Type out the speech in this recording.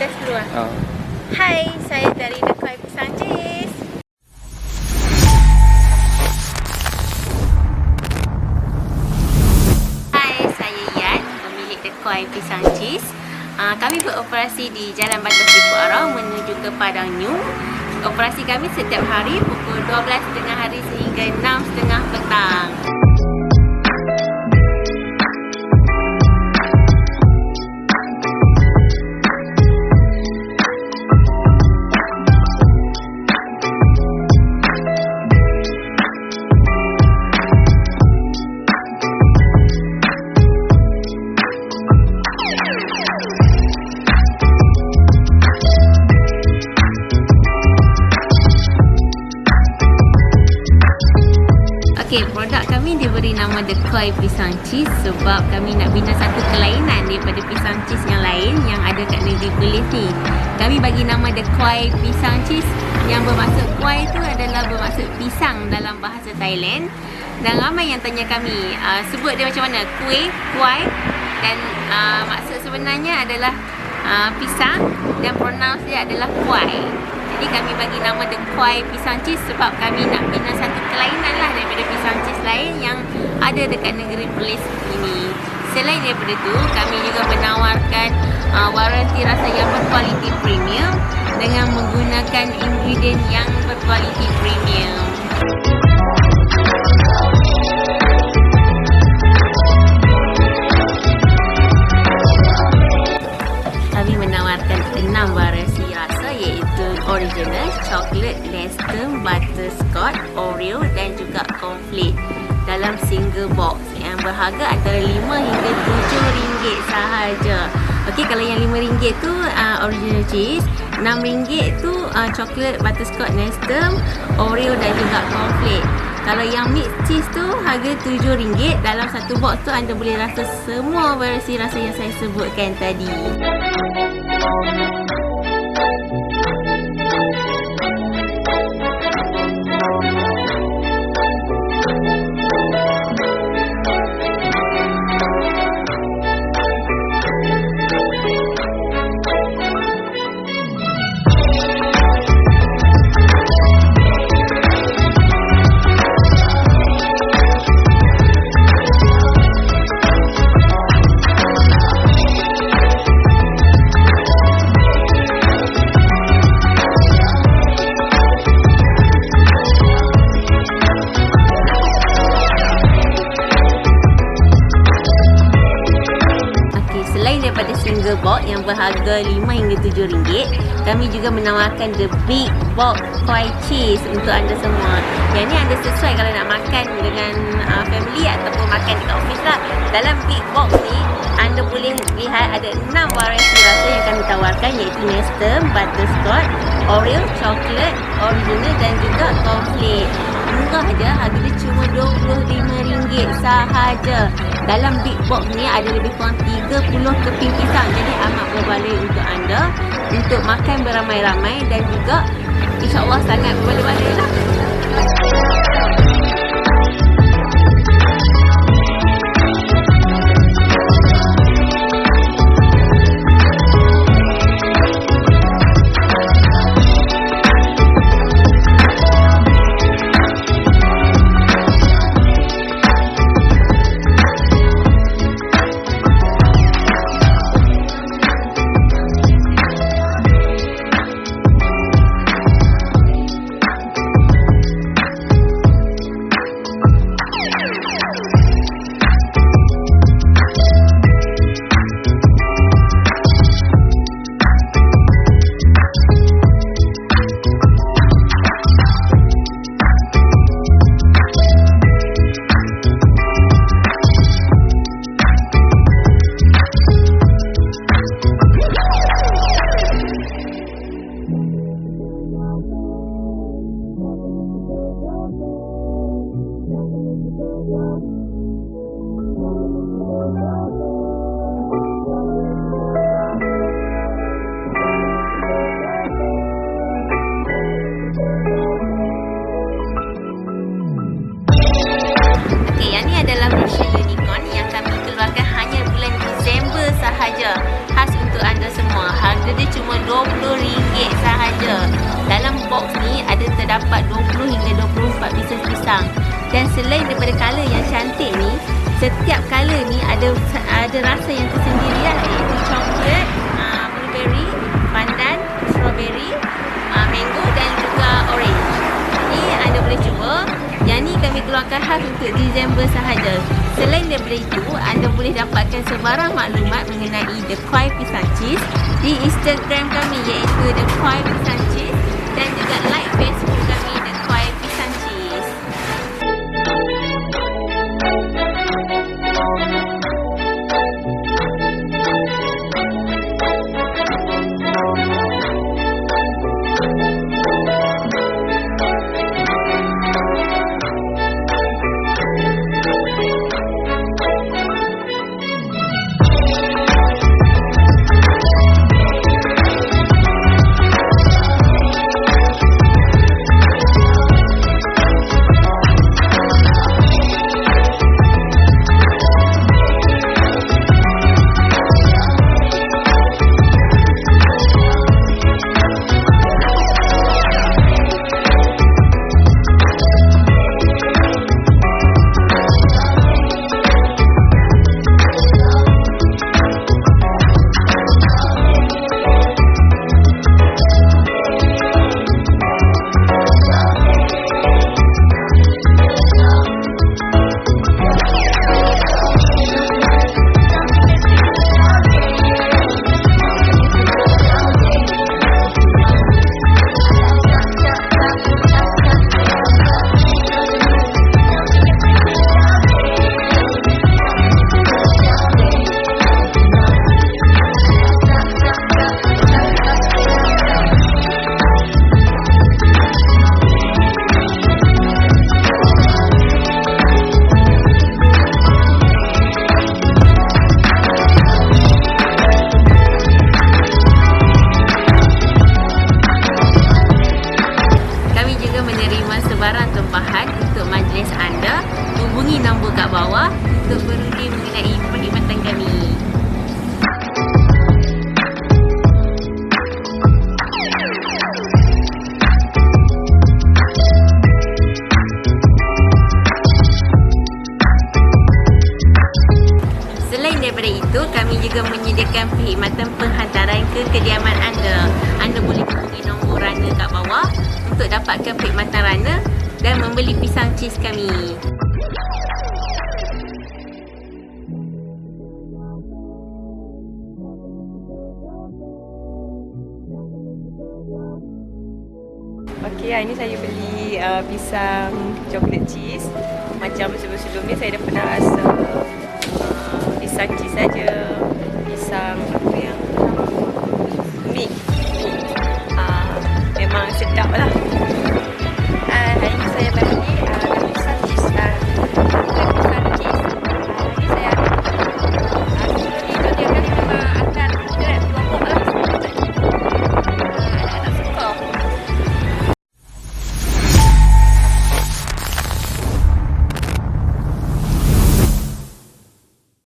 tes dulu lah. Oh. Hai, saya dari The Koi Pisang Cheese. Hai, saya Yan, pemilik The Koi Pisang Cheese. Kami beroperasi di Jalan Batas Diku Arau menuju ke Padang New. Operasi kami setiap hari pukul 12.30 hari sehingga 6.30 petang. Okey, produk kami diberi nama The Koi Pisang Cheese sebab kami nak bina satu kelainan daripada pisang cheese yang lain yang ada kat negeri Perlis ni. Kami bagi nama The Koi Pisang Cheese yang bermaksud koi tu adalah bermaksud pisang dalam bahasa Thailand. Dan ramai yang tanya kami, sebut dia macam mana? Kuih, kuai, dan maksud sebenarnya adalah pisang dan pronounce dia adalah kuai. Jadi kami bagi nama The Koi Pisang Cheese sebab kami nak bina satu kelainan lah daripada pisang cheese lain yang ada dekat negeri Perlis ini. Selain daripada itu, kami juga menawarkan waranti rasa yang berkualiti premium dengan menggunakan ingredient yang berkualiti premium. Kami menawarkan 6 variasi rasa iaitu original, coklat, nestem, butterscotch, oreo dan juga cornflake dalam single box yang berharga antara RM5 hingga RM7 sahaja. Okey, kalau yang RM5 tu original cheese, RM6 tu coklat, butterscotch, nestem, oreo dan juga cornflake. Kalau yang mixed cheese tu harga RM7. Dalam satu box tu anda boleh rasa semua variasi rasa yang saya sebutkan tadi. Daripada single box yang berharga RM5 hingga RM7, kami juga menawarkan the big box koi cheese untuk anda semua. Yang ni anda sesuai kalau nak makan dengan family ataupun makan dekat office lah. Dalam big box ni anda boleh lihat ada 6 variasi rasa yang kami tawarkan iaitu nestem, butterscotch, oreo, coklat, original dan juga cornflake. Murah je, harga dia cuma RM25 sahaja. Dalam big box ni ada lebih kurang 30 keping pisang. Jadi amat berbaloi untuk anda untuk makan beramai-ramai dan juga insya-Allah sangat berbaloi lah. dapat 20 hingga 24 pieces pisang. Dan selain daripada colour yang cantik ni, setiap colour ni ada rasa yang tersendiri lah, iaitu coklat, blueberry, pandan, strawberry, mango dan juga orange. Ni anda boleh cuba. Yang ni kami keluarkan khas untuk Disember sahaja. Selain daripada itu, anda boleh dapatkan sebarang maklumat mengenai The Koi Pisang Cheese di Instagram kami, iaitu The Koi Pisang Cheese, dan juga like Facebook kami, The Koi Pisang Cheese. Sebarang tempahan untuk majlis anda. Hubungi nombor kat bawah untuk berundi mengenai perkhidmatan kami. Selain daripada itu, kami juga menyediakan perkhidmatan penghantaran ke kediaman anda. Anda boleh hubungi nombor Rana kat bawah untuk dapatkan perkhidmatan Rana dan membeli pisang cheese kami. Okey, hari ni saya beli pisang coklat cheese. Macam sebelum-sebelum ni saya dah pernah rasa pisang cheese saja.